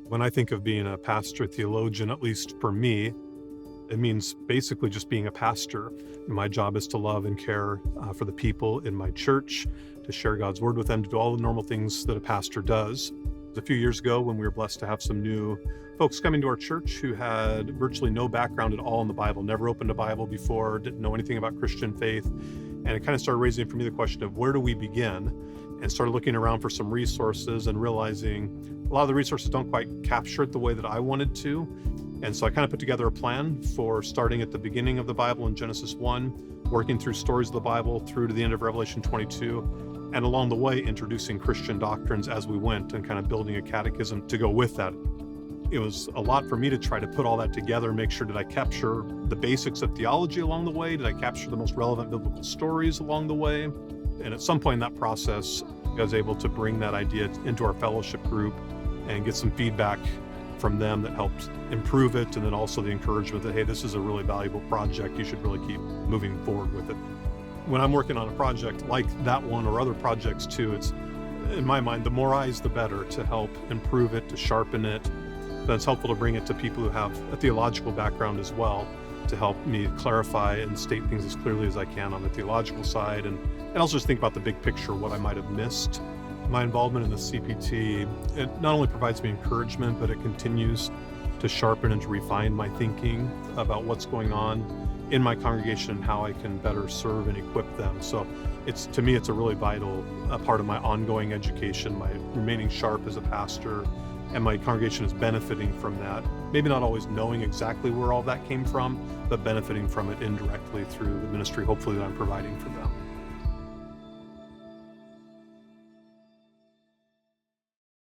When I think of being a pastor theologian, at least for me, it means basically just being a pastor. My job is to love and care for the people in my church, to share God's word with them, to do all the normal things that a pastor does. A few years ago, when we were blessed to have some new folks coming to our church who had virtually no background at all in the Bible, never opened a Bible before, didn't know anything about Christian faith. And it kind of started raising for me the question of where do we begin? And started looking around for some resources and realizing a lot of the resources don't quite capture it the way that I wanted to. And so I kind of put together a plan for starting at the beginning of the Bible in Genesis 1, working through stories of the Bible through to the end of Revelation 22, and along the way introducing Christian doctrines as we went and kind of building a catechism to go with that. It was a lot for me to try to put all that together and make sure that I capture the basics of theology along the way. Did I capture the most relevant biblical stories along the way? And at some point in that process, I was able to bring that idea into our fellowship group and get some feedback from them that helped improve it, and then also the encouragement that, hey, this is a really valuable project. You should really keep moving forward with it. When I'm working on a project like that one or other projects too, it's, in my mind, the more eyes, the better to help improve it, to sharpen it. Then it's helpful to bring it to people who have a theological background as well to help me clarify and state things as clearly as I can on the theological side, and also just think about the big picture, what I might have missed. My involvement in the CPT, it not only provides me encouragement, but it continues to sharpen and to refine my thinking about what's going on in my congregation and how I can better serve and equip them. So to me, it's a really vital part of my ongoing education, my remaining sharp as a pastor, and my congregation is benefiting from that. Maybe not always knowing exactly where all that came from, but benefiting from it indirectly through the ministry, hopefully, that I'm providing for them.